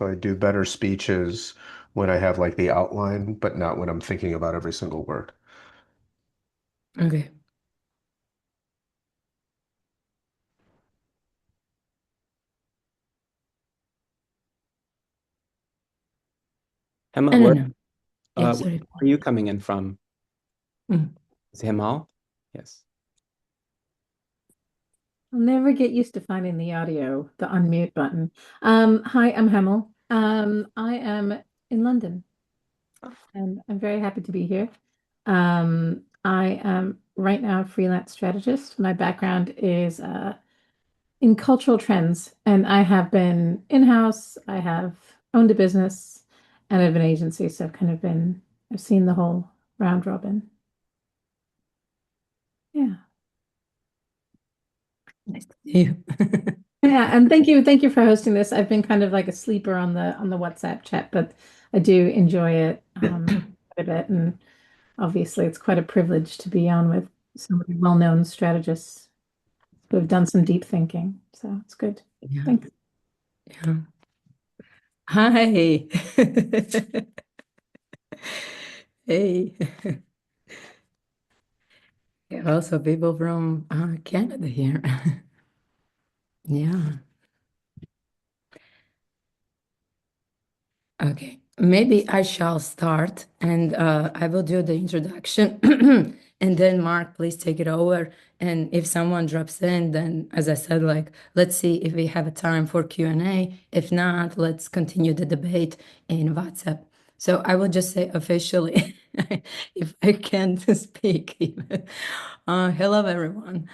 So I do better speeches when I have like the outline, but not when I'm thinking about every single word. Okay. Emma, I don't where know. Yeah, sorry. are you coming in from? Mm. Is it Himal? Yes. I'll never get used to finding the audio, the unmute button. Hi, I'm Hemel. I am in London and I'm very happy to be here. I am right now a freelance strategist. My background is in cultural trends, and I have been in-house, I have owned a business, and I have an agency, so I've seen the whole round robin. Yeah. Nice to see you. Yeah, and thank you for hosting this. I've been kind of like a sleeper on the WhatsApp chat, but I do enjoy it quite a bit, and obviously it's quite a privilege to be on with so many well-known strategists who have done some deep thinking. So it's good. Yeah, Thanks. yeah. Hi. Hey. Yeah, also people from Canada here. Yeah. Okay. Maybe I shall start and I will do the introduction. And then Mark, please take it over. And if someone drops in, then as I said, like let's see if we have a time for Q&A. If not, let's continue the debate in WhatsApp. So I will just say officially, if I can speak even. Hello, everyone.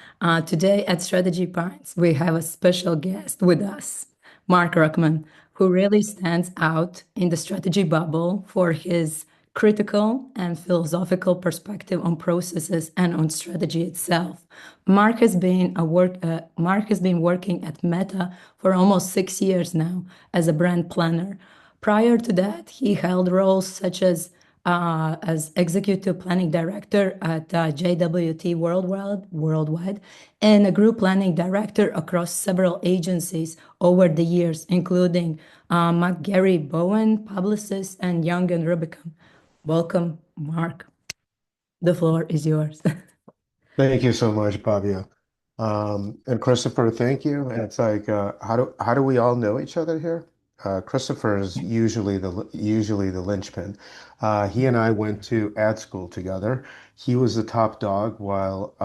Today at Strategy Pints, we have a special guest with us, Mark Rukman, who really stands out in the strategy bubble for his critical and philosophical perspective on processes and on strategy itself. Mark has been working at Meta for almost 6 years now as a brand planner. Prior to that, he held roles such as executive planning director at JWT Worldwide and a group planning director across several agencies over the years, including McGarry Bowen, publicist, and Young and Rubicon. Welcome, Mark. The floor is yours. Thank you so much, Pablo. And Christopher, thank you. And it's like, how do we all know each other here? Christopher is usually the linchpin. He and I went to ad school together. He was the top dog while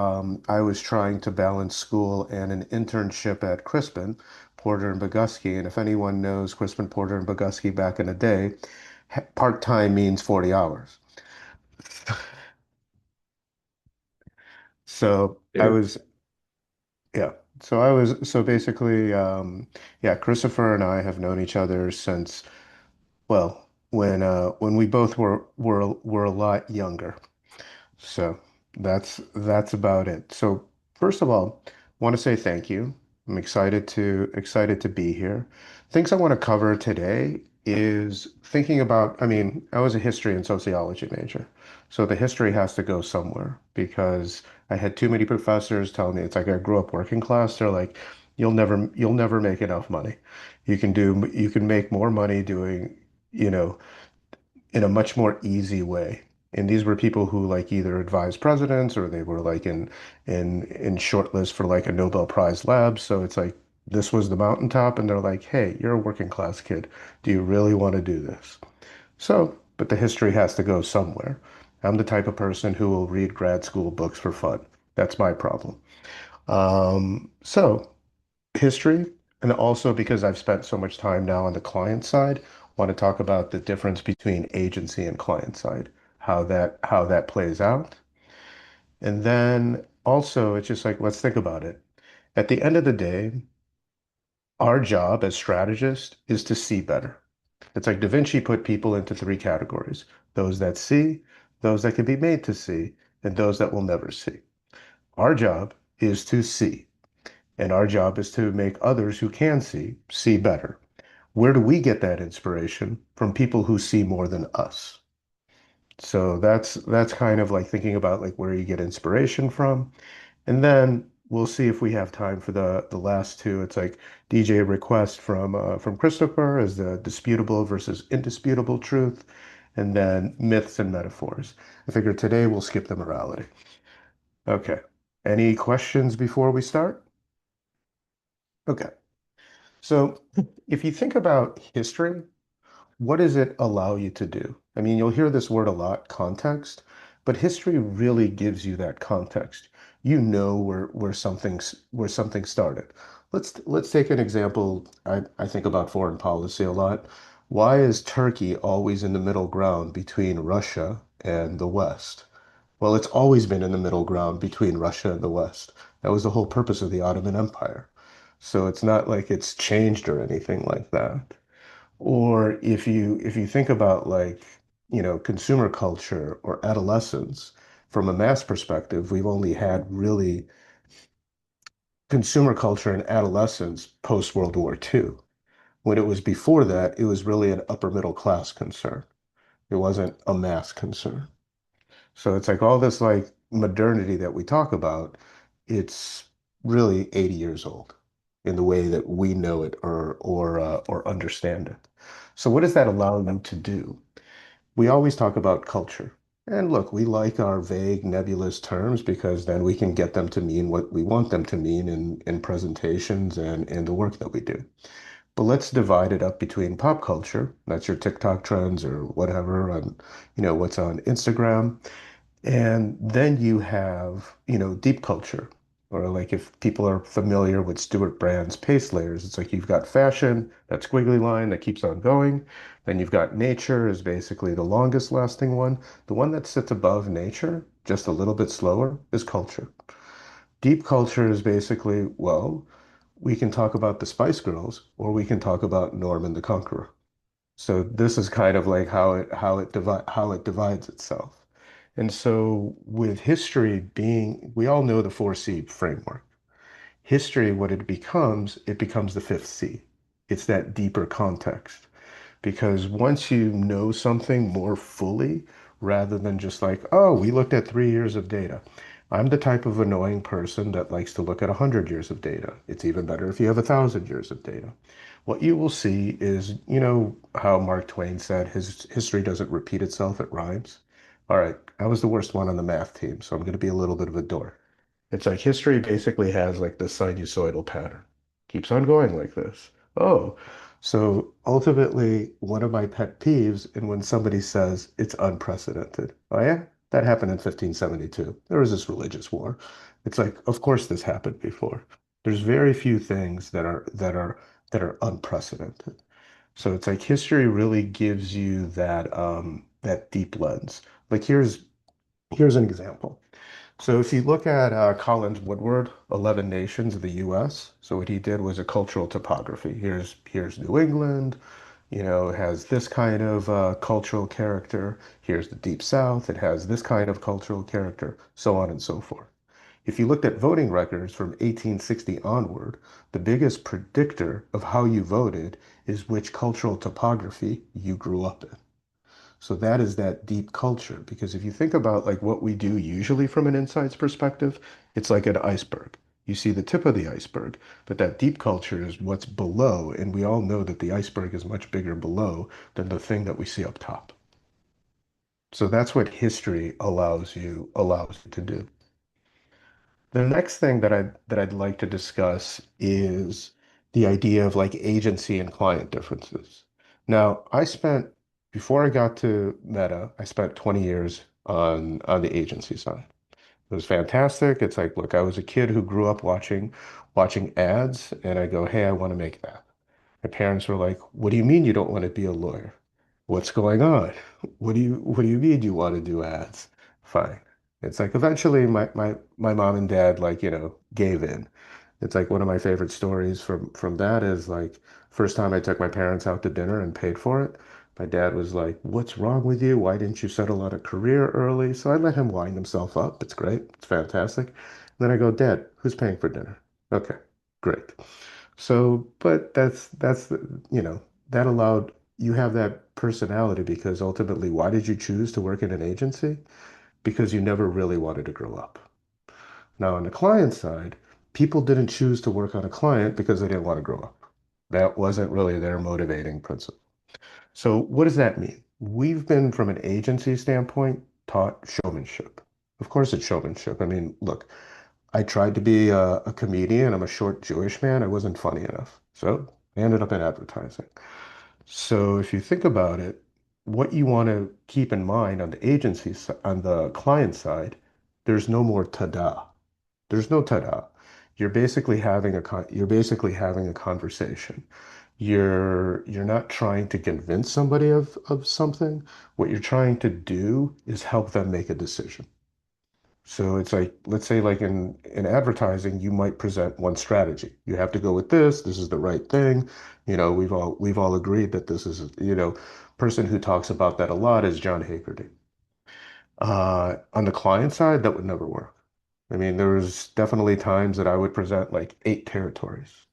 I was trying to balance school and an internship at Crispin, Porter and Bogusky. And if anyone knows Crispin, Porter and Bogusky back in the day, part-time means 40 hours. So I There. was Yeah. So basically, yeah, Christopher and I have known each other since, well, when we both were a lot younger. So that's about it. So first of all, want to say thank you. I'm excited to be here. Things I want to cover today is thinking about, I mean, I was a history and sociology major. So the history has to go somewhere because I had too many professors telling me it's like I grew up working class. They're like, you'll never make enough money. You can make more money doing, you know, in a much more easy way. And these were people who like either advised presidents or they were like in shortlist for like a Nobel Prize lab. So it's like this was the mountaintop, and they're like, "Hey, you're a working class kid. Do you really want to do this?" So, but the history has to go somewhere. I'm the type of person who will read grad school books for fun. That's my problem. So history, and also because I've spent so much time now on the client side, want to talk about the difference between agency and client side, how that plays out. And then also it's just like let's think about it. At the end of the day, our job as strategists is to see better. It's like Da Vinci put people into three categories: those that see, those that can be made to see, and those that will never see. Our job is to see. And our job is to make others who can see better. Where do we get that inspiration? From people who see more than us. So that's kind of like thinking about like where you get inspiration from. And then we'll see if we have time for the last two. It's like DJ request from Christopher is the disputable versus indisputable truth, and then myths and metaphors. I figure today we'll skip the morality. Okay. Any questions before we start? Okay. So if you think about history, what does it allow you to do? I mean, you'll hear this word a lot, context, but history really gives you that context. You know where something started. Let's take an example. I think about foreign policy a lot. Why is Turkey always in the middle ground between Russia and the West? Well, it's always been in the middle ground between Russia and the West. That was the whole purpose of the Ottoman Empire. So it's not like it's changed or anything like that. Or if you think about like, consumer culture or adolescence, from a mass perspective, we've only had really consumer culture and adolescence post World War II. When it was before that, it was really an upper middle class concern. It wasn't a mass concern. So it's like all this like modernity that we talk about, it's really 80 years old in the way that we know it or understand it. So what does that allow them to do? We always talk about culture. And look, we like our vague, nebulous terms because then we can get them to mean what we want them to mean in presentations and in the work that we do. But let's divide it up between pop culture, that's your TikTok trends or whatever, and what's on Instagram, and then you have, deep culture, or like if people are familiar with Stuart Brand's pace layers, it's like you've got fashion, that squiggly line that keeps on going. Then you've got nature is basically the longest lasting one. The one that sits above nature, just a little bit slower, is culture. Deep culture is basically, well, we can talk about the Spice Girls, or we can talk about Norman the Conqueror. So this is kind of like how it divides itself. And so with history being, we all know the 4C framework. History, what it becomes the fifth C. It's that deeper context. Because once you know something more fully, rather than just like, oh, we looked at 3 years of data. I'm the type of annoying person that likes to look at 100 years of data. It's even better if you have 1,000 years of data. What you will see is, how Mark Twain said, his history doesn't repeat itself, it rhymes. All right, I was the worst one on the math team, so I'm going to be a little bit of a dork. It's like history basically has like the sinusoidal pattern. Keeps on going like this. Oh, so ultimately, one of my pet peeves, and when somebody says it's unprecedented, oh yeah, that happened in 1572. There was this religious war. It's like, of course this happened before. There's very few things that are unprecedented. So it's like history really gives you that deep lens. Like here's an example. So if you look at Collins Woodward, 11 Nations of the U.S., so what he did was a cultural topography. Here's New England, it has this kind of cultural character. Here's the Deep South, it has this kind of cultural character, so on and so forth. If you looked at voting records from 1860 onward, the biggest predictor of how you voted is which cultural topography you grew up in. So that is that deep culture. Because if you think about like what we do usually from an insights perspective, it's like an iceberg. You see the tip of the iceberg, but that deep culture is what's below, and we all know that the iceberg is much bigger below than the thing that we see up top. So that's what history allows you to do. The next thing that I'd like to discuss is the idea of like agency and client differences. Now, before I got to Meta, I spent 20 years on the agency side. It was fantastic. It's like, look, I was a kid who grew up watching ads, and I go, hey, I want to make that. My parents were like, what do you mean you don't want to be a lawyer? What's going on? What do you mean you want to do ads? Fine. It's like eventually my mom and dad like, gave in. It's like one of my favorite stories from that is like first time I took my parents out to dinner and paid for it. My dad was like, "What's wrong with you? Why didn't you settle on a career early?" So I let him wind himself up. It's great. It's fantastic. Then I go, "Dad, who's paying for dinner?" Okay, great. So, but that allowed you have that personality because ultimately, why did you choose to work in an agency? Because you never really wanted to grow up. Now, on the client side, people didn't choose to work on a client because they didn't want to grow up. That wasn't really their motivating principle. So what does that mean? We've been, from an agency standpoint, taught showmanship. Of course, it's showmanship. I mean, look, I tried to be a comedian. I'm a short Jewish man. I wasn't funny enough. So I ended up in advertising. So if you think about it, what you want to keep in mind on the on the client side, there's no more ta-da. There's no ta-da. You're basically having a conversation. You're not trying to convince somebody of something. What you're trying to do is help them make a decision. So it's like, let's say like in advertising, you might present one strategy. You have to go with this. This is the right thing. We've all agreed that this is, person who talks about that a lot is John Hagerty. On the client side, that would never work. I mean, there was definitely times that I would present like 8 territories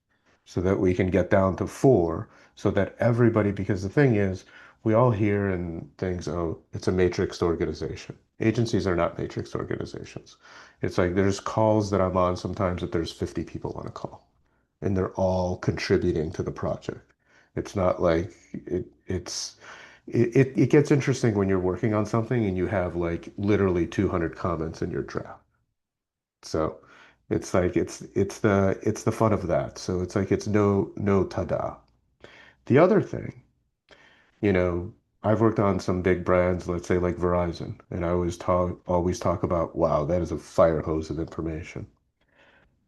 so that we can get down to four so that everybody, because the thing is, we all hear and things, oh, it's a matrixed organization. Agencies are not matrixed organizations. It's like there's calls that I'm on sometimes that there's 50 people on a call and they're all contributing to the project. It's not like it gets interesting when you're working on something and you have like literally 200 comments in your draft. So it's like it's the fun of that. So it's like it's no tada. The other thing, you know, I've worked on some big brands, let's say like Verizon, and I always talk about, wow, that is a fire hose of information.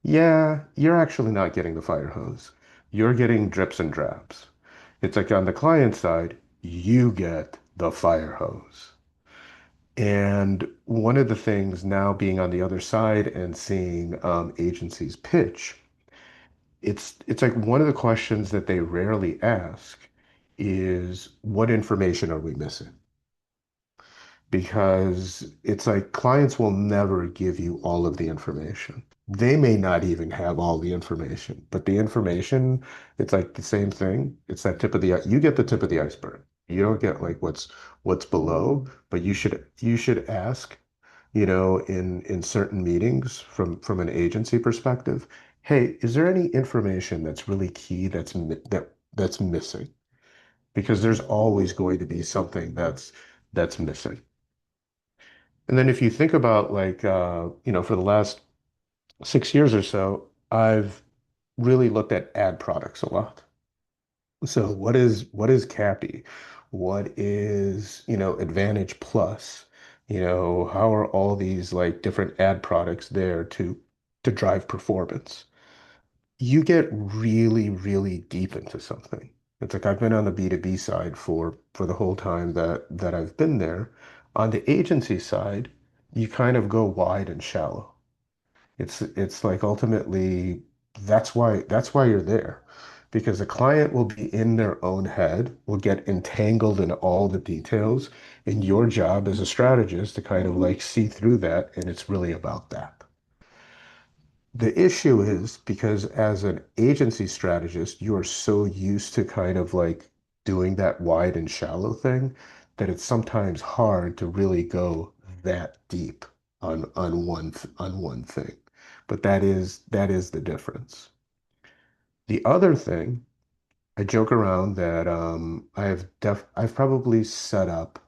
Yeah, you're actually not getting the fire hose. You're getting drips and drabs. It's like on the client side, you get the fire hose. And one of the things now being on the other side and seeing agencies pitch, it's like one of the questions that they rarely ask is what information are we missing? Because it's like clients will never give you all of the information. They may not even have all the information, but the information, it's like the same thing. It's that you get the tip of the iceberg. You don't get like what's below, but you should ask, in certain meetings from an agency perspective, hey, is there any information that's really key that's missing? Because there's always going to be something that's missing. And then if you think about like for the last 6 years or so, I've really looked at ad products a lot. So what is Cappy? What is, Advantage Plus? How are all these like different ad products there to drive performance? You get really, really deep into something. It's like I've been on the B2B side for the whole time that I've been there. On the agency side, you kind of go wide and shallow. It's like ultimately that's why you're there. Because a client will be in their own head, will get entangled in all the details, and your job as a strategist to kind of like see through that, and it's really about that. The issue is because as an agency strategist, you are so used to kind of like doing that wide and shallow thing that it's sometimes hard to really go that deep on one thing. But that is the difference. The other thing, I joke around that I've probably set up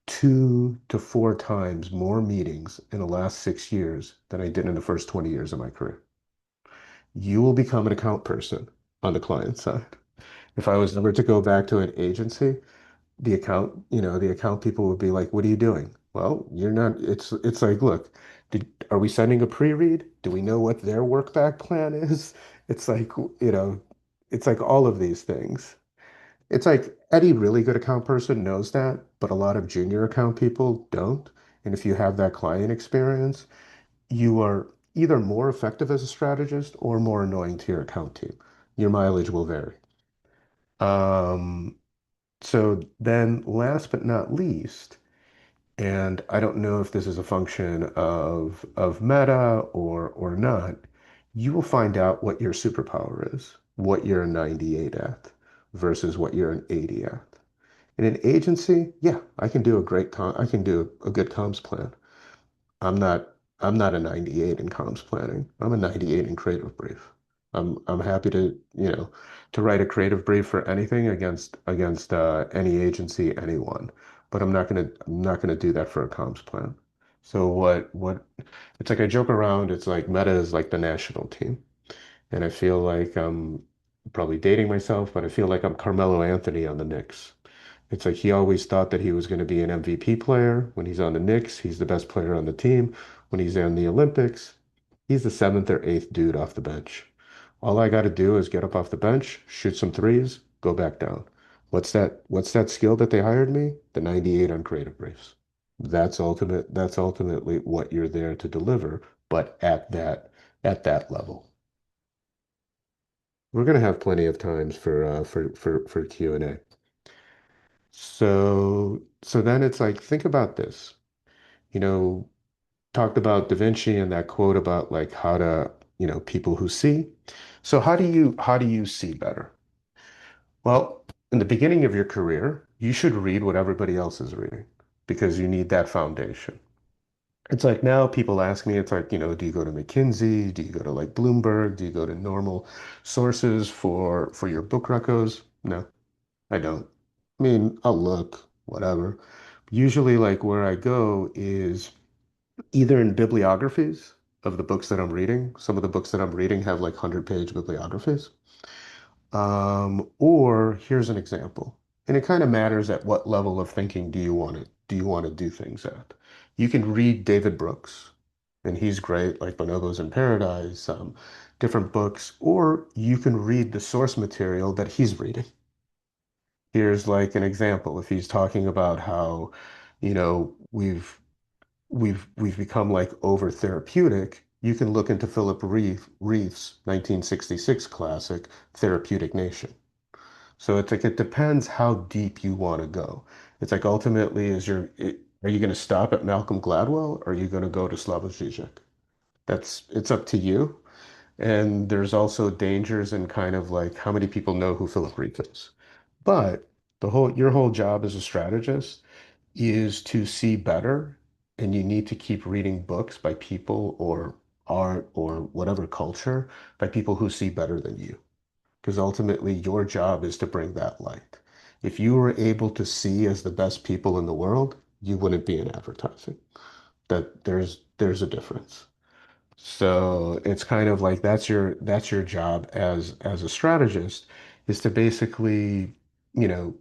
2 to 4 times more meetings in the last 6 years than I did in the first 20 years of my career. You will become an account person on the client side. If I was ever to go back to an agency, the account people would be like, "What are you doing?" Well, you're not. It's like, look, are we sending a pre-read? Do we know what their work back plan is? It's like, you know, it's like all of these things. It's like any really good account person knows that, but a lot of junior account people don't. And if you have that client experience, you are either more effective as a strategist or more annoying to your account team. Your mileage will vary. Um, so then last but not least, and I don't know if this is a function of meta or not, you will find out what your superpower is, what you're a 98 at versus what you're an 80 at. In an agency, yeah, I can do a good comms plan. I'm not. I'm not a 98 in comms planning. I'm a 98 in creative brief. I'm happy to, to write a creative brief for anything against any agency, anyone. But I'm not gonna do that for a comms plan. So what it's like I joke around, it's like Meta is like the national team. And I feel like I'm probably dating myself, but I feel like I'm Carmelo Anthony on the Knicks. It's like he always thought that he was going to be an MVP player. When he's on the Knicks, he's the best player on the team. When he's in the Olympics, he's the seventh or eighth dude off the bench. All I got to do is get up off the bench, shoot some threes, go back down. What's that skill that they hired me? The 98 on creative briefs. That's ultimately what you're there to deliver, but at that level. We're gonna have plenty of times for Q&A. So then it's like, think about this. You know, talked about Da Vinci and that quote about like how to, people who see. So how do you see better? Well, in the beginning of your career, you should read what everybody else is reading because you need that foundation. It's like now people ask me, it's like, do you go to McKinsey? Do you go to like Bloomberg? Do you go to normal sources for your book recos? No, I don't. I mean, I'll look, whatever. Usually, like where I go is either in bibliographies of the books that I'm reading. Some of the books that I'm reading have like 100-page bibliographies. Or here's an example. And it kind of matters at what level of thinking do you want to do things at. You can read David Brooks, and he's great, like Bonobos in Paradise, different books, or you can read the source material that he's reading. Here's like an example. If he's talking about how, we've become like over therapeutic, you can look into Philip Reef's 1966 classic, Therapeutic Nation. So it's like it depends how deep you want to go. It's like ultimately, are you going to stop at Malcolm Gladwell or are you going to go to Slavoj Žižek? It's up to you. And there's also dangers in kind of like how many people know who Philip Reef is. But your whole job as a strategist is to see better, and you need to keep reading books by people or art or whatever culture by people who see better than you. Because ultimately, your job is to bring that light. If you were able to see as the best people in the world, you wouldn't be in advertising. That there's a difference. So it's kind of like that's your job as a strategist is to basically, you know,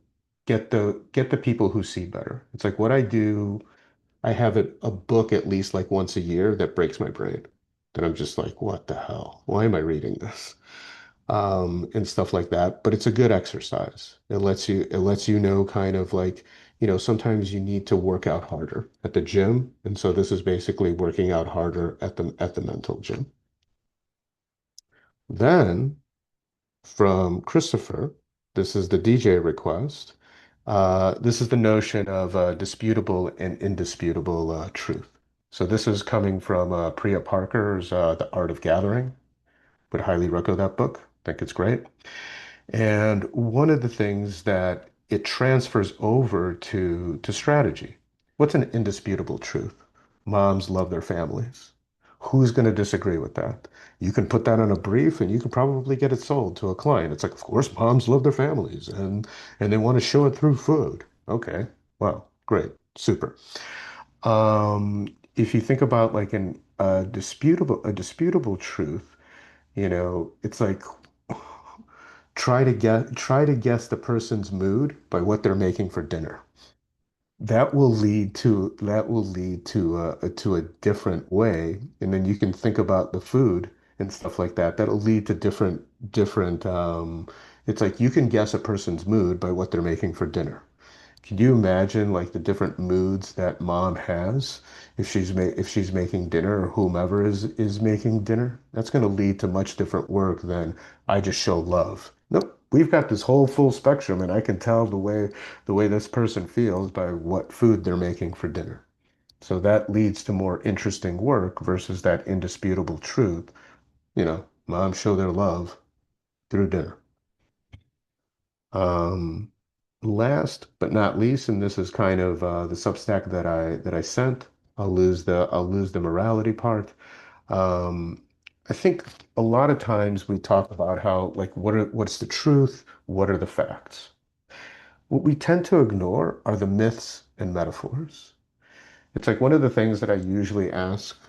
get the people who see better. It's like what I do, I have a book at least like once a year that breaks my brain. That I'm just like, what the hell? Why am I reading this? And stuff like that. But it's a good exercise. It lets you know kind of like, sometimes you need to work out harder at the gym. And so this is basically working out harder at the mental gym. Then from Christopher, this is the DJ request. This is the notion of disputable and indisputable truth. So this is coming from Priya Parker's The Art of Gathering. Would highly recommend that book. Think it's great. And one of the things that it transfers over to strategy. What's an indisputable truth? Moms love their families. Who's going to disagree with that? You can put that on a brief and you can probably get it sold to a client. It's like, of course, moms love their families and they want to show it through food. Okay. Well, great. Super. If you think about like a disputable truth, it's like try to guess the person's mood by what they're making for dinner. That will lead to a different way, and then you can think about the food and stuff like that. That'll lead to different. It's like you can guess a person's mood by what they're making for dinner. Can you imagine like the different moods that mom has if she's making dinner or whomever is making dinner? That's going to lead to much different work than I just show love. Nope, we've got this whole full spectrum, and I can tell the way this person feels by what food they're making for dinner. So that leads to more interesting work versus that indisputable truth. Moms show their love through dinner. Um, Last but not least, and this is kind of the Substack that I sent. I'll lose the morality part. Um, I think a lot of times we talk about how like what's the truth? What are the facts? What we tend to ignore are the myths and metaphors. It's like one of the things that I usually ask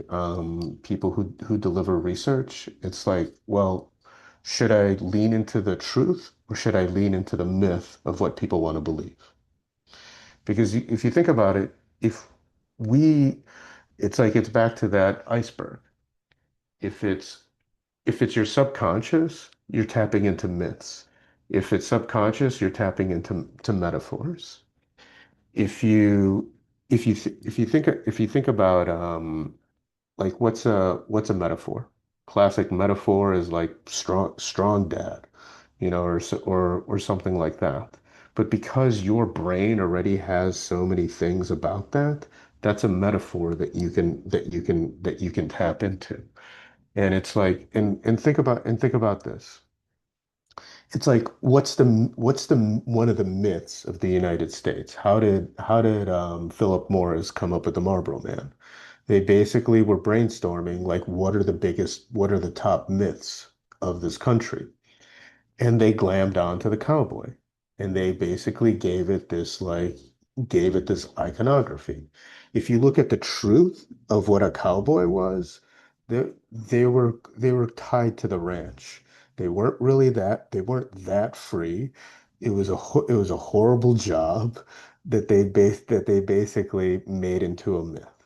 people who deliver research. It's like, well, should I lean into the truth or should I lean into the myth of what people want to believe? Because if you think about it, if we, it's like it's back to that iceberg. If it's if it's your subconscious, you're tapping into myths. If it's subconscious, you're tapping into to metaphors. If you if you think about like what's a metaphor? Classic metaphor is like strong dad, you know, or something like that. But because your brain already has so many things about that, that's a metaphor that you can tap into. And it's like and think about this. It's like what's the one of the myths of the United States? How did Philip Morris come up with the Marlboro Man? They basically were brainstorming like what are the top myths of this country? And they glammed onto the cowboy. And they basically gave it this iconography. If you look at the truth of what a cowboy was, they were tied to the ranch. They weren't that free. It was a horrible job that they basically made into a myth.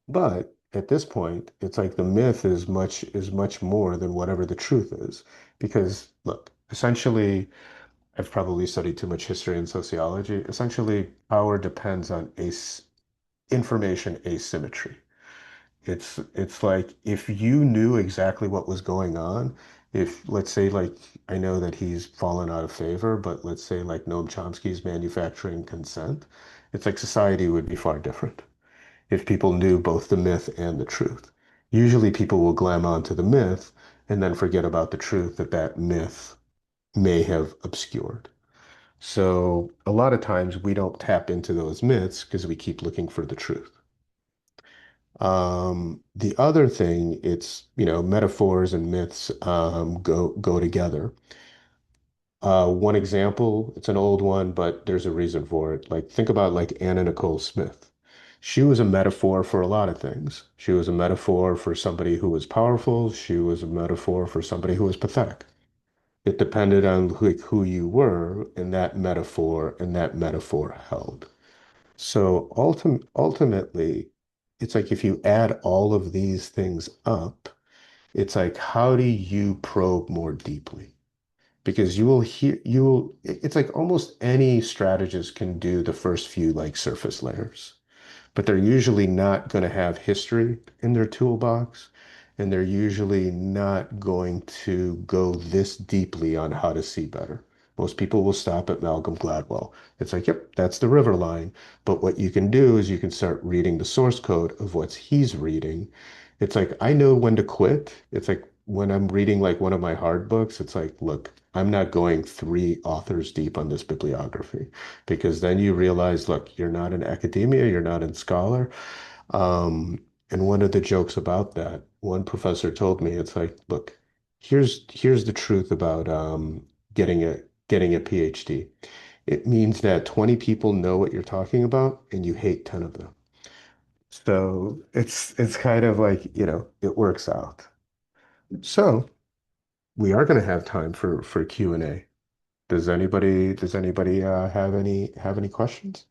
But at this point, it's like the myth is much more than whatever the truth is. Because look, essentially, I've probably studied too much history and sociology. Essentially, power depends on as information asymmetry. It's like if you knew exactly what was going on, if let's say like I know that he's fallen out of favor, but let's say like Noam Chomsky's manufacturing consent, it's like society would be far different if people knew both the myth and the truth. Usually people will glam onto the myth and then forget about the truth that that myth may have obscured. So a lot of times we don't tap into those myths because we keep looking for the truth. The other thing, it's, you know, metaphors and myths go together. One example, it's an old one, but there's a reason for it. Like think about like Anna Nicole Smith. She was a metaphor for a lot of things. She was a metaphor for somebody who was powerful. She was a metaphor for somebody who was pathetic. It depended on who you were, and that metaphor held. So ultimately, it's like if you add all of these things up, it's like how do you probe more deeply? Because it's like almost any strategist can do the first few like surface layers, but they're usually not going to have history in their toolbox, and they're usually not going to go this deeply on how to see better. Most people will stop at Malcolm Gladwell. It's like, yep, that's the river line. But what you can do is you can start reading the source code of what he's reading. It's like, I know when to quit. It's like when I'm reading like one of my hard books, it's like, look, I'm not going three authors deep on this bibliography because then you realize, look, you're not in academia, you're not in scholar. Um, and one of the jokes about that, one professor told me, it's like, look, here's the truth about getting a PhD. It means that 20 people know what you're talking about and you hate 10 of them. So it's kind of like, you know, it works out. So we are going to have time for Q&A. Does anybody have any questions?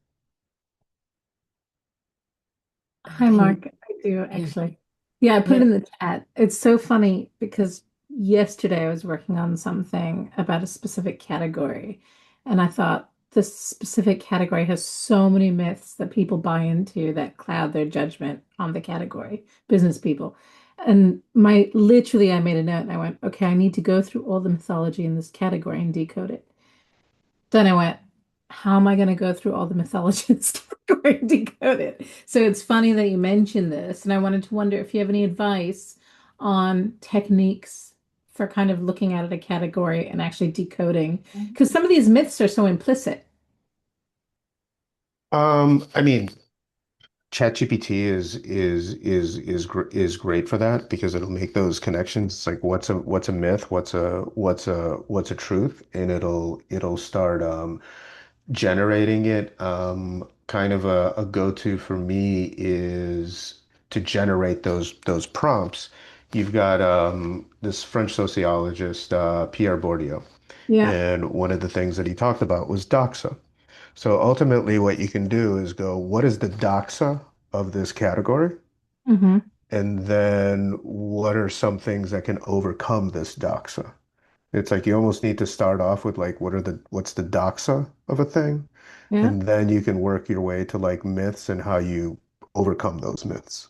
Hi, And Mark. I do yeah, actually. Yeah, I put it yeah. in the chat. It's so funny because yesterday I was working on something about a specific category, and I thought this specific category has so many myths that people buy into that cloud their judgment on the category, business people. And my literally, I made a note and I went, okay, I need to go through all the mythology in this category and decode it. Then I went, how am I going to go through all the mythology and stuff going to decode it? So it's funny that you mentioned this, and I wanted to wonder if you have any advice on techniques for kind of looking at a category and actually decoding, because some of these myths are so implicit. I mean, ChatGPT is great for that because it'll make those connections. It's like what's a myth, what's a truth, and it'll start generating it. Kind of a go-to for me is to generate those prompts. You've got this French sociologist Pierre Bourdieu, Yeah. and one of the things that he talked about was doxa. So ultimately, what you can do is go, what is the doxa of this category? Hmm. And then what are some things that can overcome this doxa? It's like you almost need to start off with like, what's the doxa of a thing? Yeah. And then you can work your way to like myths and how you overcome those myths.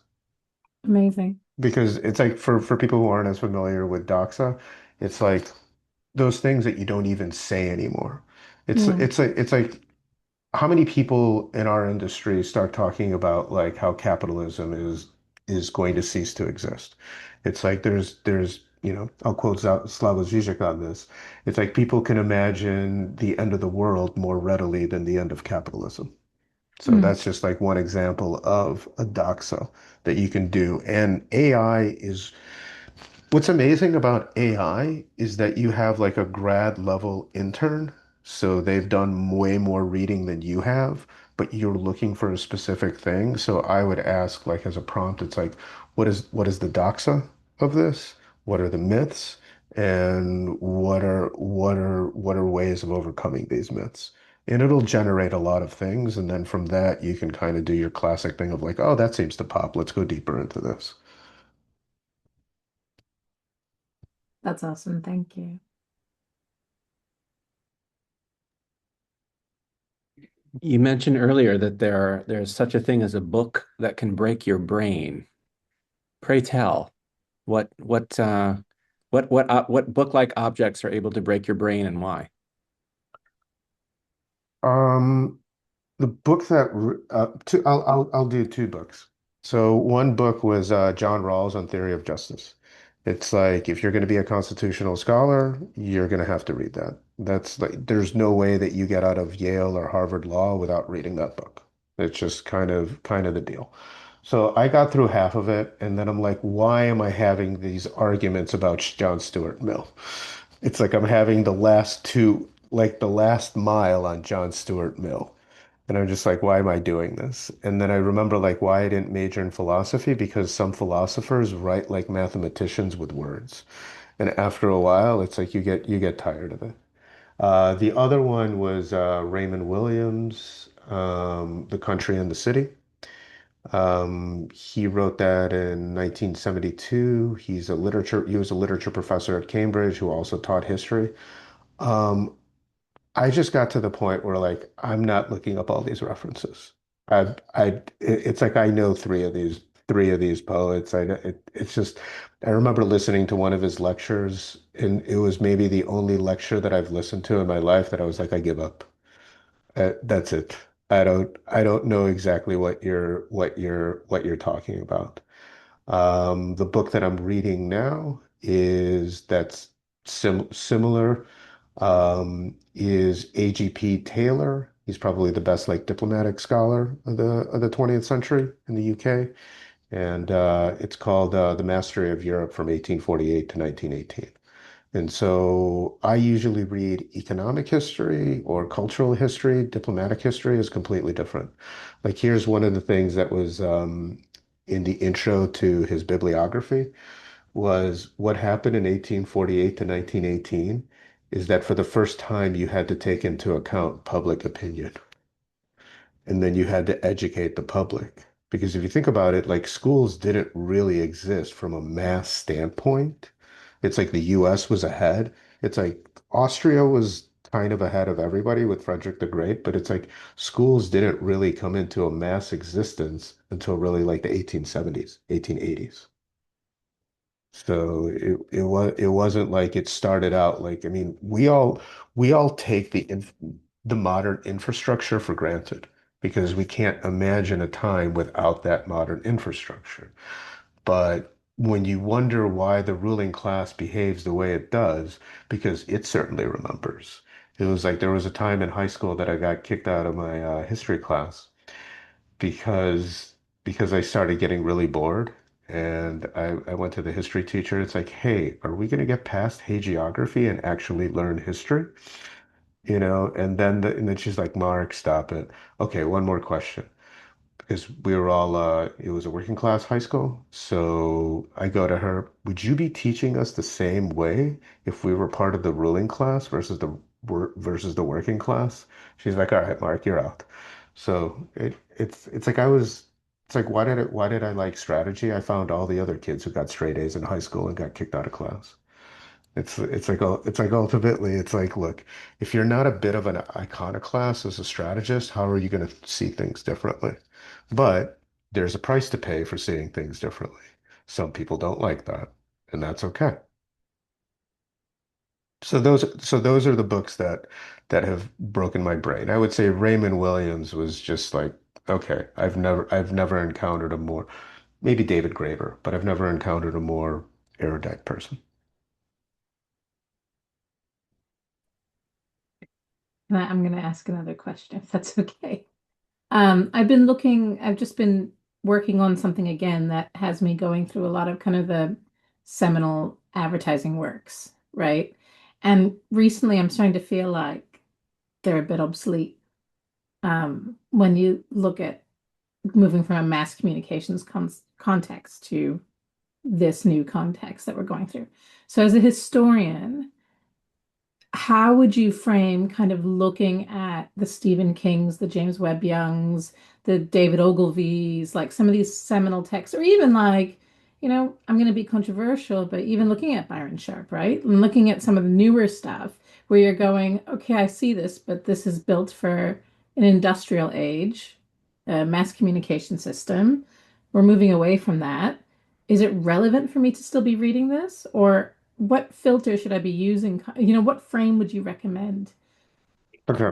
Amazing. Because it's like for people who aren't as familiar with doxa, it's like those things that you don't even say anymore. Yeah. It's like how many people in our industry start talking about like how capitalism is going to cease to exist? It's like I'll quote Slavoj Žižek on this. It's like people can imagine the end of the world more readily than the end of capitalism. So Mm. that's just like one example of a doxa that you can do. And AI is What's amazing about AI is that you have like a grad level intern, so they've done way more reading than you have, but you're looking for a specific thing. So I would ask like as a prompt, it's like, what is the doxa of this? What are the myths? And what are ways of overcoming these myths? And it'll generate a lot of things. And then from that, you can kind of do your classic thing of like, oh, that seems to pop. Let's go deeper into this. That's awesome. Thank you. You mentioned earlier that there's such a thing as a book that can break your brain. Pray tell, what what uh what book-like objects are able to break your brain and why? Um, The book that I'll do two books. So one book was John Rawls on Theory of Justice. It's like if you're going to be a constitutional scholar, you're going to have to read that. That's like there's no way that you get out of Yale or Harvard Law without reading that book. It's just kind of the deal. So I got through half of it, and then I'm like, why am I having these arguments about John Stuart Mill? It's like I'm having the last mile on John Stuart Mill. And I'm just like, why am I doing this? And then I remember like why I didn't major in philosophy because some philosophers write like mathematicians with words. And after a while, it's like you get tired of it. The other one was Raymond Williams, The Country and the City. He wrote that in 1972. He was a literature professor at Cambridge who also taught history. Um, I just got to the point where like I'm not looking up all these references. It's like I know three of these poets. It's just I remember listening to one of his lectures, and it was maybe the only lecture that I've listened to in my life that I was like, I give up. That's it. I don't know exactly what you're talking about. The book that I'm reading now is that's similar is A.G.P. Taylor. He's probably the best like diplomatic scholar of the 20th century in the UK, and it's called The Mastery of Europe from 1848 to 1918. And so I usually read economic history or cultural history. Diplomatic history is completely different. Like here's one of the things that was in the intro to his bibliography was what happened in 1848 to 1918 is that for the first time you had to take into account public opinion and then you had to educate the public. Because if you think about it, like schools didn't really exist from a mass standpoint. It's like the US was ahead. It's like Austria was kind of ahead of everybody with Frederick the Great, but it's like schools didn't really come into a mass existence until really like the 1870s, 1880s. So it wasn't like it started out like I mean we all take the modern infrastructure for granted because we can't imagine a time without that modern infrastructure. But when you wonder why the ruling class behaves the way it does, because it certainly remembers. It was like there was a time in high school that I got kicked out of my history class because because I started getting really bored. And I went to the history teacher. It's like, hey, are we going to get past hey geography and actually learn history? And then she's like, Mark, stop it. Okay, one more question. Because we were all it was a working class high school. So I go to her, would you be teaching us the same way if we were part of the ruling class versus the working class? She's like, all right, Mark, you're out. So it's like it's like why did I like strategy? I found all the other kids who got straight A's in high school and got kicked out of class. It's like ultimately it's like, look, if you're not a bit of an iconoclast as a strategist, how are you going to see things differently? But there's a price to pay for seeing things differently. Some people don't like that, and that's okay. So those are the books that have broken my brain. I would say Raymond Williams was just like, okay, I've never encountered a more, maybe David Graeber, but I've never encountered a more erudite person. And I'm going to ask another question if that's okay. I've just been working on something again that has me going through a lot of kind of the seminal advertising works, right? And recently I'm starting to feel like they're a bit obsolete. When you look at moving from a mass communications context to this new context that we're going through. So as a historian, how would you frame kind of looking at the Stephen Kings, the James Webb Youngs, the David Ogilvies, like some of these seminal texts, or even like, I'm going to be controversial, but even looking at Byron Sharp, right? And looking at some of the newer stuff where you're going, okay, I see this, but this is built for an industrial age, a mass communication system. We're moving away from that. Is it relevant for me to still be reading this? Or what filter should I be using? What frame would you recommend? Okay.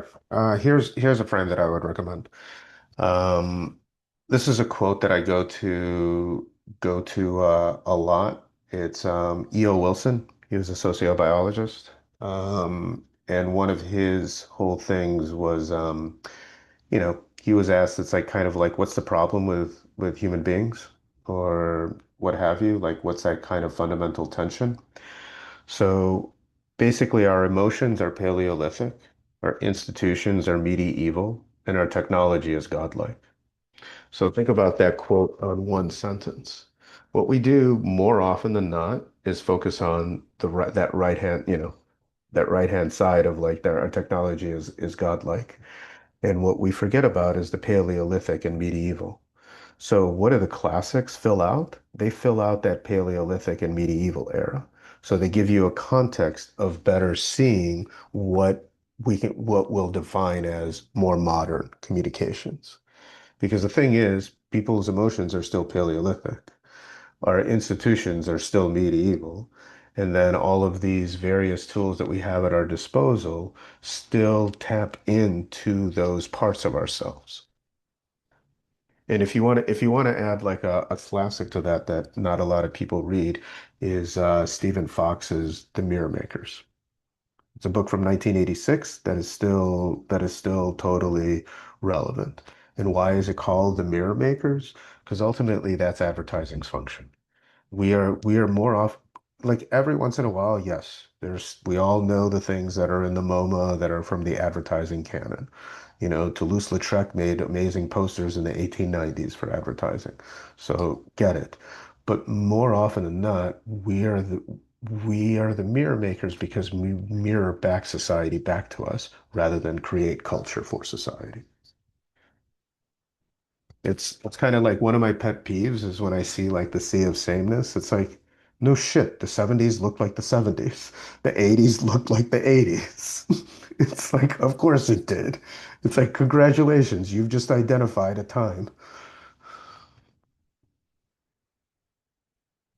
Here's a frame that I would recommend. Um, this is a quote that I go to a lot. It's E.O. Wilson. He was a sociobiologist. And one of his whole things was he was asked, it's like kind of like, what's the problem with human beings or what have you? Like, what's that kind of fundamental tension? So basically, our emotions are Paleolithic, our institutions are medieval, and our technology is godlike. So think about that quote on one sentence. What we do more often than not is focus on that right hand, that right hand side of like that our technology is godlike. And what we forget about is the Paleolithic and medieval. So what do the classics fill out? They fill out that Paleolithic and medieval era. So they give you a context of better seeing what we'll define as more modern communications. Because the thing is, people's emotions are still Paleolithic. Our institutions are still medieval. And then all of these various tools that we have at our disposal still tap into those parts of ourselves. And if you want to add like a classic to that that not a lot of people read is Stephen Fox's The Mirror Makers. It's a book from 1986 that is still totally relevant. And why is it called The Mirror Makers? Because ultimately that's advertising's function. We are more off like every once in a while, yes. We all know the things that are in the MoMA that are from the advertising canon. Toulouse-Lautrec made amazing posters in the 1890s for advertising. So get it. But more often than not, we are the mirror makers because we mirror back society back to us rather than create culture for society. It's kind of like one of my pet peeves is when I see like the sea of sameness. It's like, no shit, the 70s looked like the 70s. The 80s looked like the 80s. It's like, of course it did. It's like, congratulations, you've just identified a time.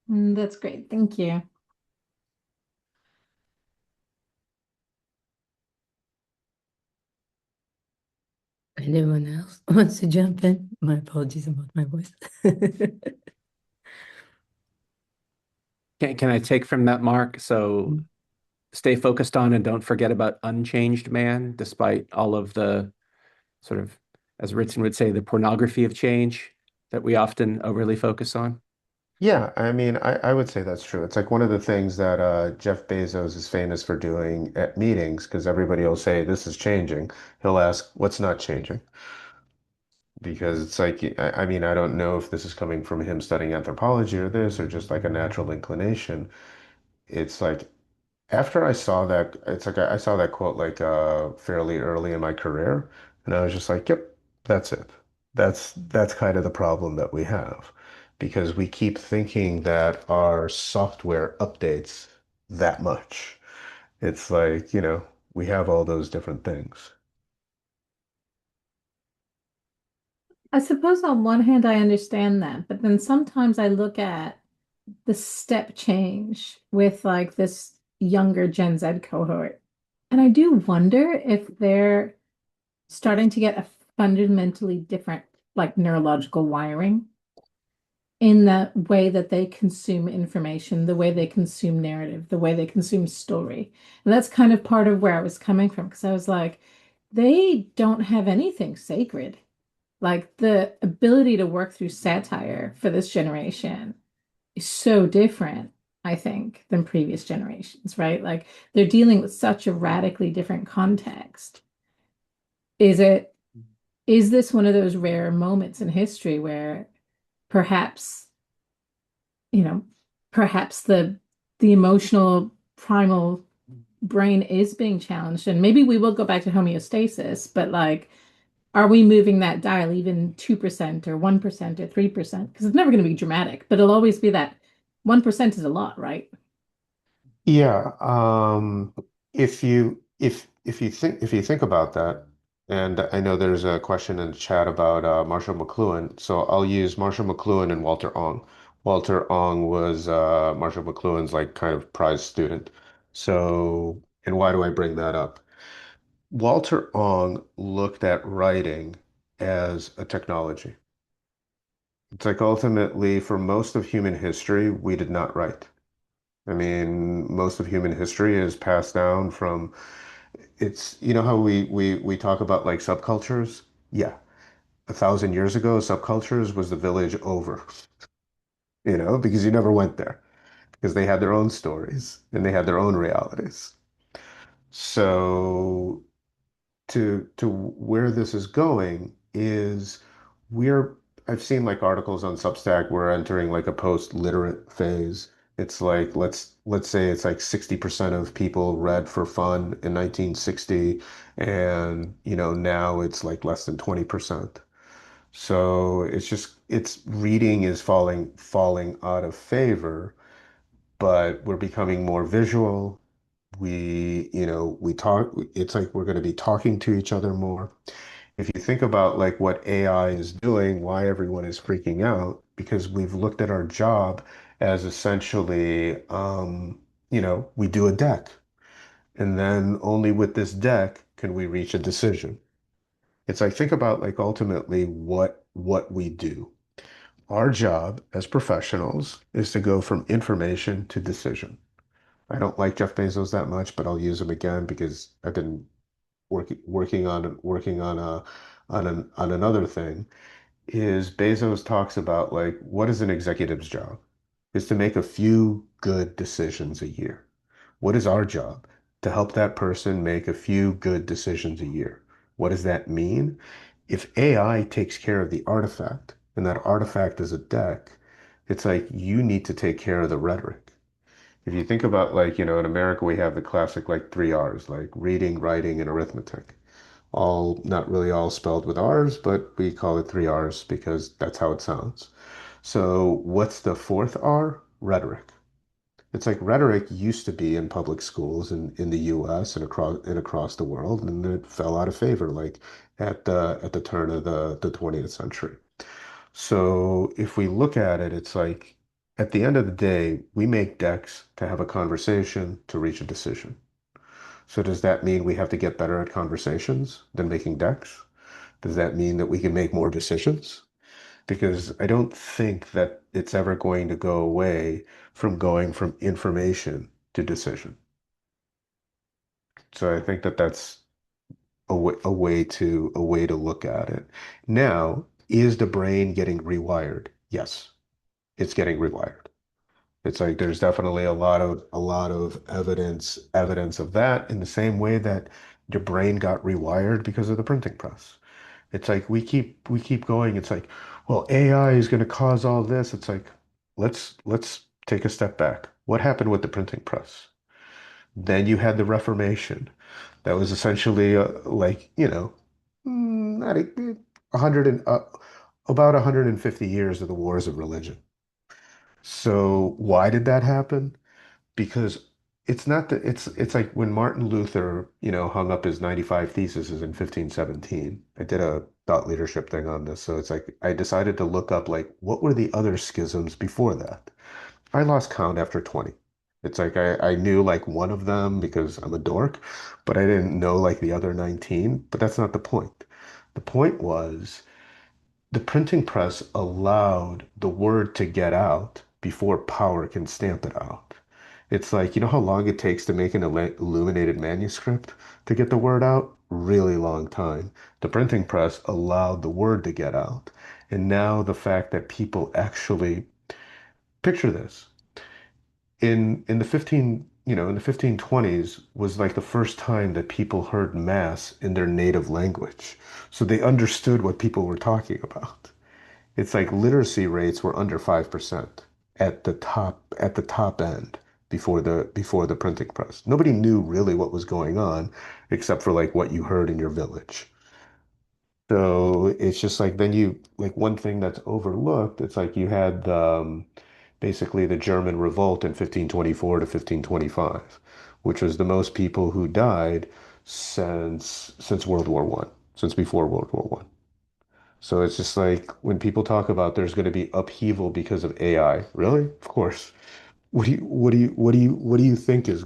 That's great. Thank you. Anyone else wants to jump in? My apologies about my voice. Can I take from that, Mark? So stay focused on and don't forget about unchanged man, despite all of the sort of, as Ritson would say, the pornography of change. that we often overly focus on? Yeah, I mean, I would say that's true. It's like one of the things that Jeff Bezos is famous for doing at meetings, because everybody will say this is changing. He'll ask, what's not changing? Because it's like, I mean, I don't know if this is coming from him studying anthropology or this, or just like a natural inclination. It's like after I saw that, it's like I saw that quote like fairly early in my career, and I was just like, yep, that's it. That's kind of the problem that we have because we keep thinking that our software updates that much. It's like, we have all those different things. I suppose on one hand, I understand that, but then sometimes I look at the step change with like this younger Gen Z cohort. And I do wonder if they're starting to get a fundamentally different, like neurological wiring in the way that they consume information, the way they consume narrative, the way they consume story. And that's kind of part of where I was coming from because I was like, they don't have anything sacred. Like the ability to work through satire for this generation is so different, I think, than previous generations, right? Like they're dealing with such a radically different context. Is it, is this one of those rare moments in history where perhaps, you know, perhaps the emotional primal brain is being challenged and maybe we will go back to homeostasis, but like are we moving that dial even 2% or 1% or 3%? Because it's never going to be dramatic, but it'll always be that 1% is a lot, right? Yeah, if you think about that, and I know there's a question in the chat about Marshall McLuhan, so I'll use Marshall McLuhan and Walter Ong. Walter Ong was Marshall McLuhan's like kind of prize student. So, and why do I bring that up? Walter Ong looked at writing as a technology. It's like ultimately, for most of human history, we did not write. I mean, most of human history is passed down from it's how we talk about like subcultures? Yeah. 1,000 years ago, subcultures was the village over, because you never went there because they had their own stories and they had their own realities. So to where this is going is we're I've seen like articles on Substack, we're entering like a post-literate phase. It's like let's say it's like 60% of people read for fun in 1960 and now it's like less than 20%. So it's reading is falling out of favor, but we're becoming more visual. We talk, it's like we're going to be talking to each other more. If you think about like what AI is doing, why everyone is freaking out, because we've looked at our job as essentially, we do a deck, and then only with this deck can we reach a decision. It's like think about like ultimately what we do. Our job as professionals is to go from information to decision. I don't like Jeff Bezos that much, but I'll use him again because I've been working on another thing. Is Bezos talks about like what is an executive's job? Is to make a few good decisions a year. What is our job? To help that person make a few good decisions a year. What does that mean? If AI takes care of the artifact, and that artifact is a deck, it's like you need to take care of the rhetoric. If you think about like, in America, we have the classic like three R's, like reading, writing, and arithmetic. All not really all spelled with R's, but we call it three R's because that's how it sounds. So what's the fourth R? Rhetoric. It's like rhetoric used to be in public schools in the US and across the world, and it fell out of favor like at the turn of the 20th century. So if we look at it, it's like at the end of the day, we make decks to have a conversation to reach a decision. So does that mean we have to get better at conversations than making decks? Does that mean that we can make more decisions? Because I don't think that it's ever going to go away from going from information to decision. So I think that that's a way to look at it. Now, is the brain getting rewired? Yes, it's getting rewired. It's like there's definitely a lot of evidence of that in the same way that your brain got rewired because of the printing press. It's like we keep going. It's like, well, AI is going to cause all this. It's like, let's take a step back. What happened with the printing press? Then you had the Reformation. That was essentially like, not a hundred and about 150 years of the wars of religion. So why did that happen? Because it's not that it's like when Martin Luther, hung up his 95 theses in 1517. I did a thought leadership thing on this. So it's like I decided to look up like what were the other schisms before that? I lost count after 20. It's like I knew like one of them because I'm a dork, but I didn't know like the other 19. But that's not the point. The point was the printing press allowed the word to get out before power can stamp it out. It's like, you know how long it takes to make an illuminated manuscript to get the word out? Really long time. The printing press allowed the word to get out. And now the fact that people actually picture this in the 1520s was like the first time that people heard mass in their native language. So they understood what people were talking about. It's like literacy rates were under 5% at the top end before the printing press. Nobody knew really what was going on except for like what you heard in your village. So it's just like then you like one thing that's overlooked, it's like you had basically the German revolt in 1524 to 1525, which was the most people who died since World War One, since before World War One. So it's just like when people talk about there's going to be upheaval because of AI. Really? Of course. What do you think is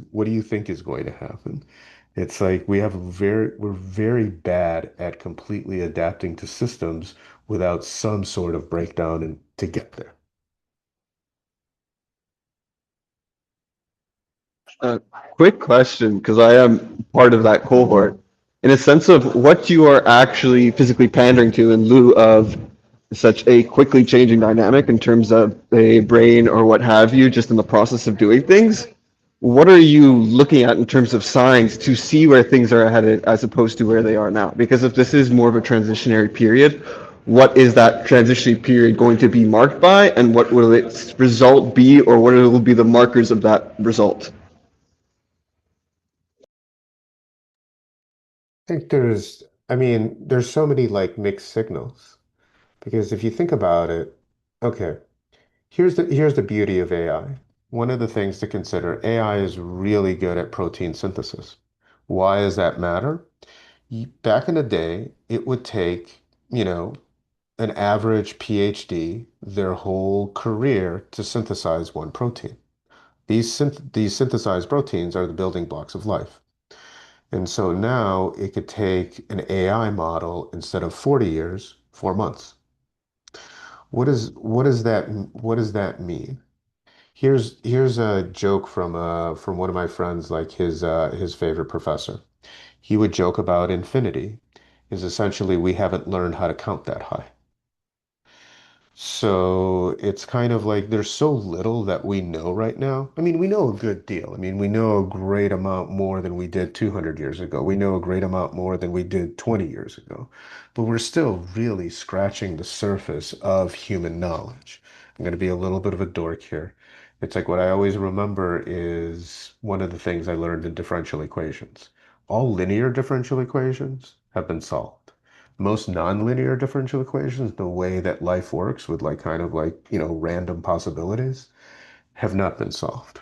going to happen? It's like we're very bad at completely adapting to systems without some sort of breakdown and to get there. Uh, Quick question, because I am part of that cohort. In a sense of what you are actually physically pandering to in lieu of such a quickly changing dynamic in terms of a brain or what have you, just in the process of doing things, what are you looking at in terms of signs to see where things are headed as opposed to where they are now? Because if this is more of a transitionary period, what is that transitionary period going to be marked by, and what will its result be, or what will be the markers of that result? I mean, there's so many like mixed signals because if you think about it, okay, here's the beauty of AI. One of the things to consider, AI is really good at protein synthesis. Why does that matter? Back in the day, it would take, an average PhD their whole career to synthesize one protein. These synthesized proteins are the building blocks of life. And so now it could take an AI model instead of 40 years, 4 months. What does that mean? Here's a joke from one of my friends, like his favorite professor. He would joke about infinity is essentially we haven't learned how to count that high. So it's kind of like there's so little that we know right now. I mean, we know a good deal. I mean, we know a great amount more than we did 200 years ago. We know a great amount more than we did 20 years ago. But we're still really scratching the surface of human knowledge. I'm going to be a little bit of a dork here. It's like what I always remember is one of the things I learned in differential equations. All linear differential equations have been solved. Most nonlinear differential equations, the way that life works with like kind of like, random possibilities, have not been solved.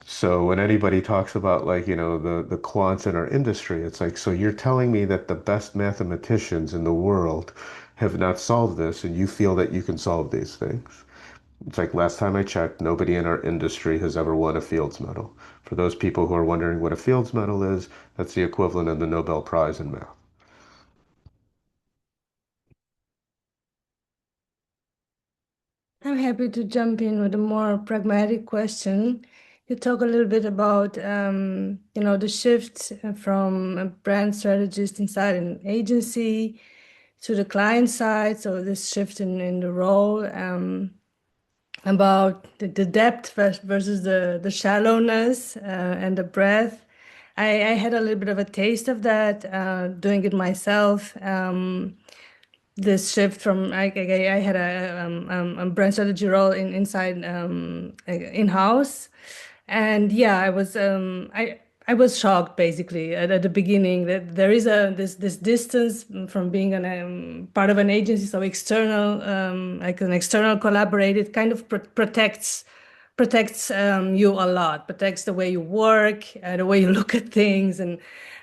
So when anybody talks about like, the quants in our industry, it's like, so you're telling me that the best mathematicians in the world have not solved this and you feel that you can solve these things. It's like last time I checked, nobody in our industry has ever won a Fields Medal. For those people who are wondering what a Fields Medal is, that's the equivalent of the Nobel Prize in math. I'm happy to jump in with a more pragmatic question. You talk a little bit about, the shift from a brand strategist inside an agency to the client side. So this shift in the role, about the depth versus the shallowness and the breadth. I had a little bit of a taste of that doing it myself. This shift from I had a brand strategy role inside in-house, and yeah, I was shocked basically at the beginning that there is this distance from being part of an agency, so external, like an external collaborator. It kind of protects you a lot, protects the way you work, the way you look at things, and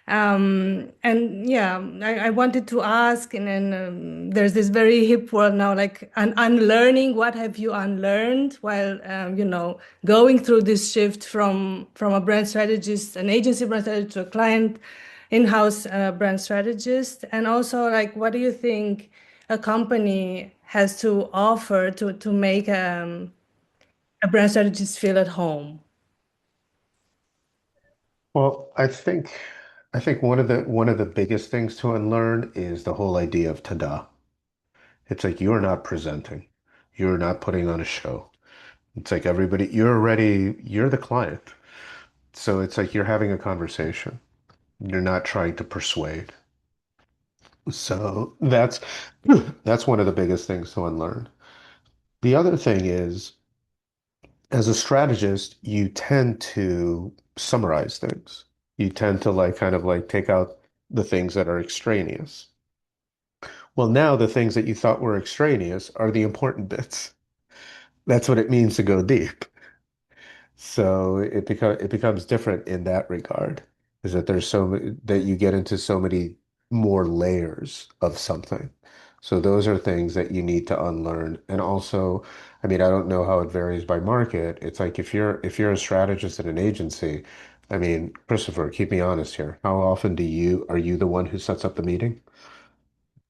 yeah, I wanted to ask, and then there's this very hip word now, like unlearning. What have you unlearned while going through this shift from a brand strategist, an agency brand strategist, to a client in-house brand strategist? And also, like, what do you think a company has to offer to make a brand strategist feel at home? Well, I think one of the biggest things to unlearn is the whole idea of tada. It's like you're not presenting. You're not putting on a show. It's like you're the client. So it's like you're having a conversation. You're not trying to persuade. So that's one of the biggest things to unlearn. The other thing is, as a strategist, you tend to summarize things. You tend to like kind of like take out the things that are extraneous. Well, now the things that you thought were extraneous are the important bits. That's what it means to go deep. So it becomes different in that regard, is that there's so many that you get into so many more layers of something. So those are things that you need to unlearn. And also, I mean, I don't know how it varies by market. It's like if you're a strategist at an agency, I mean, Christopher, keep me honest here. How often are you the one who sets up the meeting?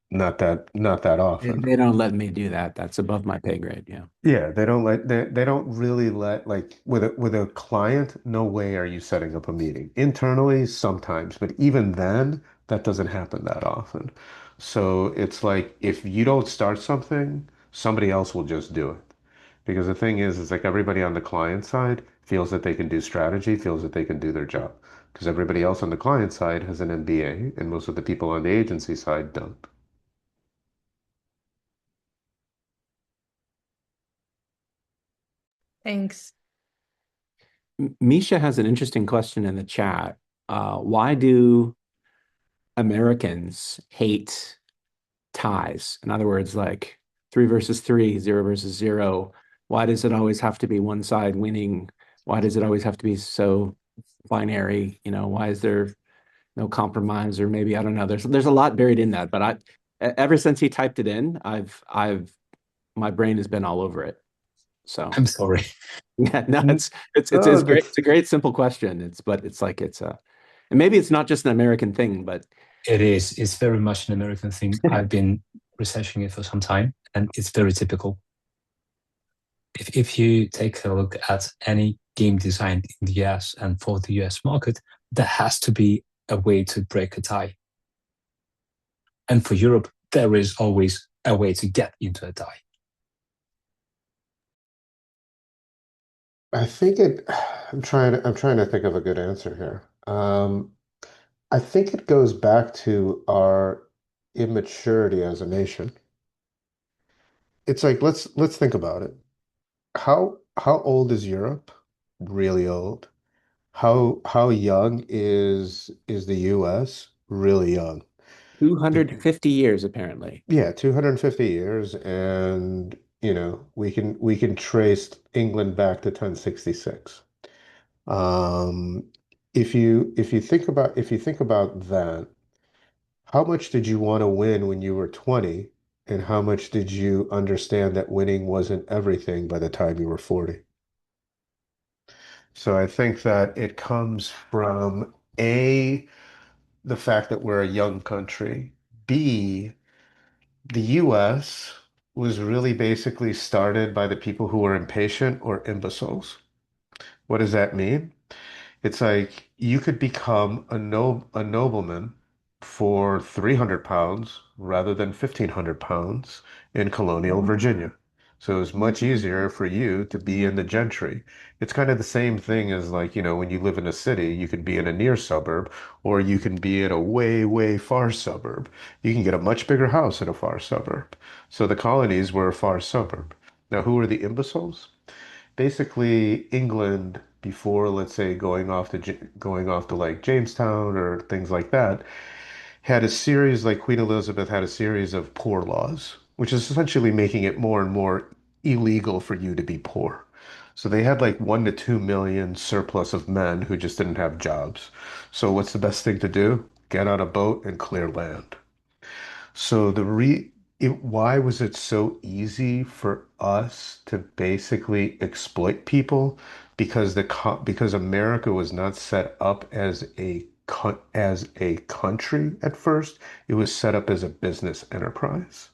Not that often. They don't let me do that. That's above my pay grade. Yeah. Yeah, they don't really let like with a client, no way are you setting up a meeting. Internally, sometimes, but even then, that doesn't happen that often. So it's like if you don't start something, somebody else will just do it. Because the thing is like everybody on the client side feels that they can do strategy, feels that they can do their job. Because everybody else on the client side has an MBA, and most of the people on the agency side don't. Thanks. Misha has an interesting question in the chat. Why do Americans hate ties? In other words, like three versus three, zero versus zero. Why does it always have to be one side winning? Why does it always have to be so binary? Why is there no compromise? Or maybe I don't know. There's a lot buried in that. But ever since he typed it in, I've my brain has been all over it. So I'm sorry. yeah, no, Mm. it's Oh, great. that's It's a great simple question. But it's like and maybe it's not just an American thing, but It is. It's very much an American thing. I've been researching it for some time, and it's very typical. If you take a look at any game design in the US and for the US market, there has to be a way to break a tie. And for Europe, there is always a way to get into a tie. I think it, I'm trying to think of a good answer here. I think it goes back to our immaturity as a nation. It's like let's think about it. How old is Europe? Really old. How young is the US? Really young. Be- 250 years apparently. Yeah, 250 years, and we can trace England back to 1066. Um, if you think about that, how much did you want to win when you were 20, and how much did you understand that winning wasn't everything by the time you were 40? So I think that it comes from A, the fact that we're a young country. B, the US was really basically started by the people who were impatient or imbeciles. What does that mean? It's like you could become a nobleman for 300 pounds rather than 1,500 pounds in colonial Virginia. So it was much easier for you to be in the gentry. It's kind of the same thing as like, when you live in a city, you can be in a near suburb or you can be in a way, way far suburb. You can get a much bigger house in a far suburb. So the colonies were a far suburb. Now, who are the imbeciles? Basically, England before, let's say, going off to like Jamestown or things like that, had a series, like Queen Elizabeth had a series of poor laws, which is essentially making it more and more illegal for you to be poor. So they had like 1 to 2 million surplus of men who just didn't have jobs. So what's the best thing to do? Get on a boat and clear land. So why was it so easy for us to basically exploit people? Because America was not set up as as a country at first. It was set up as a business enterprise.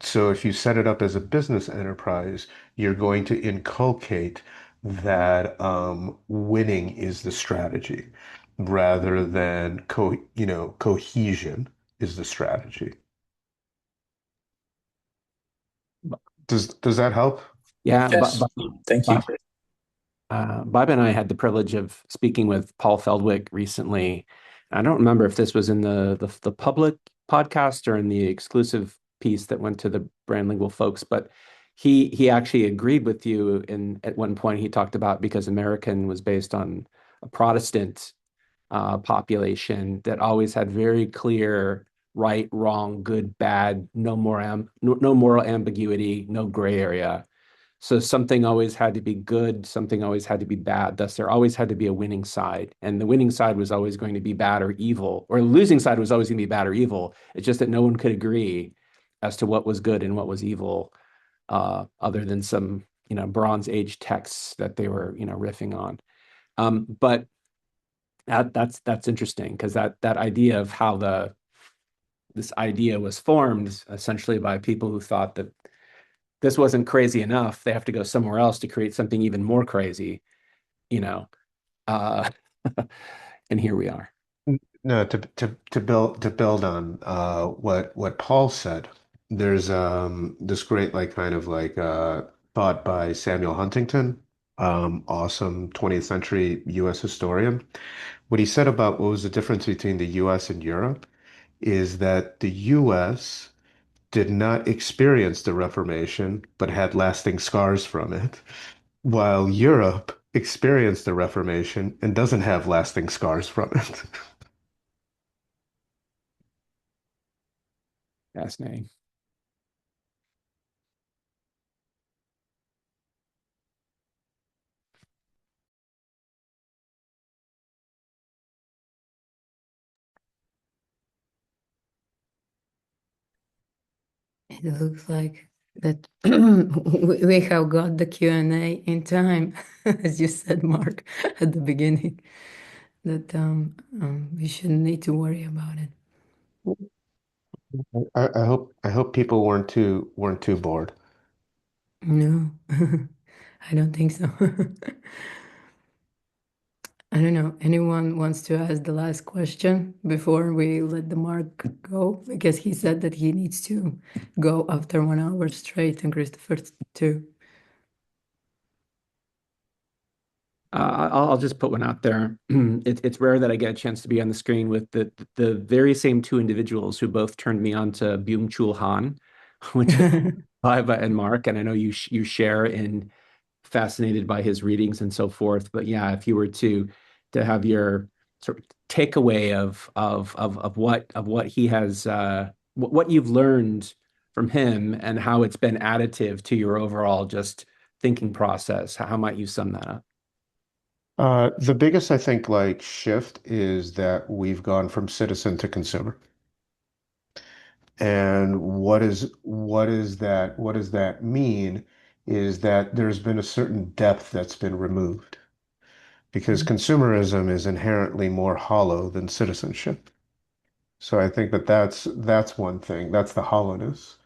So if you set it up as a business enterprise, you're going to inculcate that winning is the strategy rather than cohesion is the strategy. Does that help? Yeah, Yes, thank you. Bob and I had the privilege of speaking with Paul Feldwick recently. I don't remember if this was in the public podcast or in the exclusive piece that went to the Brandlingual folks, but he actually agreed with you. In at one point, he talked about because American was based on a Protestant population that always had very clear right, wrong, good, bad, no moral ambiguity, no gray area. So something always had to be good, something always had to be bad. Thus, there always had to be a winning side. And the winning side was always going to be bad or evil, or the losing side was always going to be bad or evil. It's just that no one could agree as to what was good and what was evil, other than some, Bronze Age texts that they were, riffing on. But that's interesting because that idea of how this idea was formed essentially by people who thought that this wasn't crazy enough. They have to go somewhere else to create something even more crazy, you know. Uh, and here we are. No, to build on what Paul said, there's this great like kind of like thought by Samuel Huntington, awesome 20th century US historian. What he said about what was the difference between the US and Europe is that the US did not experience the Reformation, but had lasting scars from it, while Europe experienced the Reformation and doesn't have lasting scars from it. Fascinating. It looks like that we have got the Q&A in time, as you said, Mark, at the beginning, that we shouldn't need to worry about it. I hope people weren't too bored. No, I don't think so. I don't know. Anyone wants to ask the last question before we let the Mark go? Because he said that he needs to go after 1 hour straight, and Christopher too. I'll just put one out there. It's rare that I get a chance to be on the screen with the very same two individuals who both turned me on to Byung-Chul Han, which is Baiba and Mark, and I know you share in fascinated by his readings and so forth. But yeah, if you were to have your sort of takeaway of what he has what you've learned from him and how it's been additive to your overall just thinking process, how might you sum that up? The biggest, I think, like shift is that we've gone from citizen to consumer. And what does that mean is that there's been a certain depth that's been removed because consumerism is inherently more hollow than citizenship. So I think that's one thing. That's the hollowness.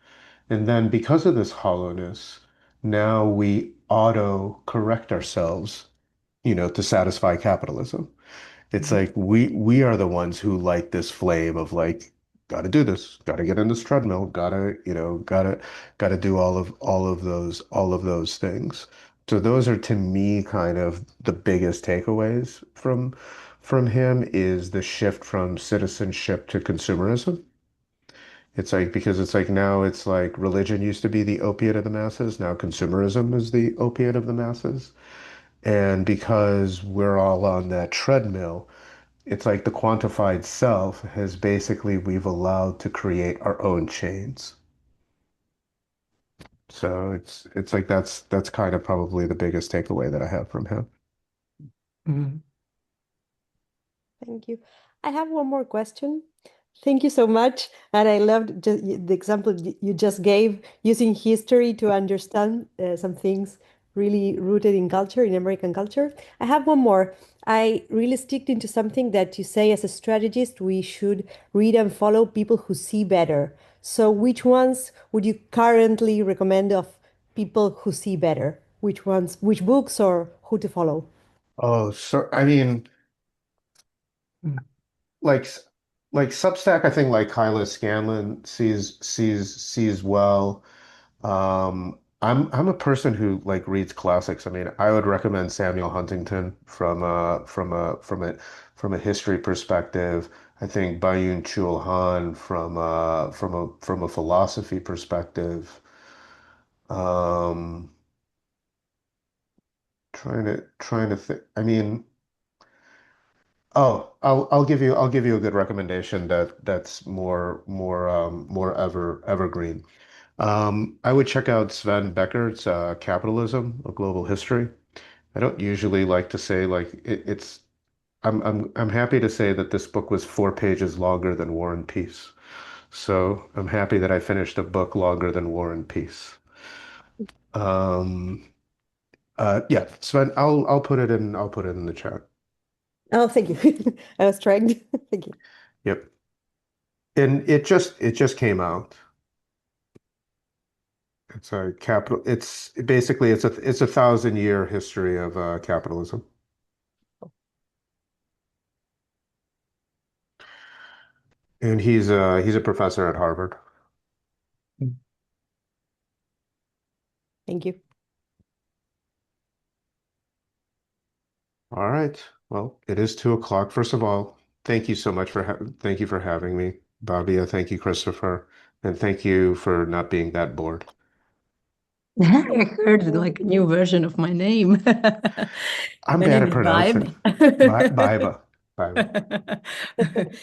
And then because of this hollowness, now we auto correct ourselves, to satisfy capitalism. It's like we are the ones who light this flame of like, gotta do this, gotta get in this treadmill, gotta do all of those things. So those are to me kind of the biggest takeaways from him is the shift from citizenship to consumerism. It's like because it's like now it's like religion used to be the opiate of the masses, now consumerism is the opiate of the masses. And because we're all on that treadmill, it's like the quantified self has basically we've allowed to create our own chains. So it's like that's kind of probably the biggest takeaway that I have from him. Mhm. Thank you. I have one more question. Thank you so much. And I loved just the example you just gave, using history to understand some things really rooted in culture, in American culture. I have one more. I really stick into something that you say as a strategist, we should read and follow people who see better. So which ones would you currently recommend of people who see better? Which ones, which books or who to follow? Oh, so I mean, like like Substack, I think like Kyla Scanlon sees well. I'm a person who like reads classics. I mean, I would recommend Samuel Huntington from a history perspective. I think Byung-Chul Han from a philosophy perspective. Um, trying to think. I mean, oh, I'll give you a good recommendation that's more evergreen. I would check out Sven Becker's Capitalism, a Global History. I don't usually like to say like it's. I'm happy to say that this book was 4 pages longer than War and Peace. So I'm happy that I finished a book longer than War and Peace. Um, yeah, Sven, I'll put it in the chat. Oh, thank you. I was trying to, thank you. Yep. And it just came out. It's a capital. It's basically it's a 1,000-year history of capitalism. And he's a professor at Harvard. Thank you. All right. Well, it is 2 o'clock. First of all, thank you for having me, Bobby. Thank you, Christopher, and thank you for not being that bored. I heard like a new version of my name. I'm My bad name at is pronouncing. Vibe. Baiba. Baiba.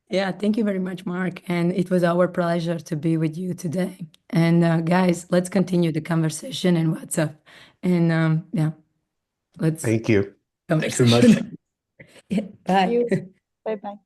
Yeah, thank you very much, Mark. And it was our pleasure to be with you today. And guys, let's continue the conversation in WhatsApp. And yeah, let's Thank you. Thank you very much. conversation. Yeah, Thank you. bye. Bye bye.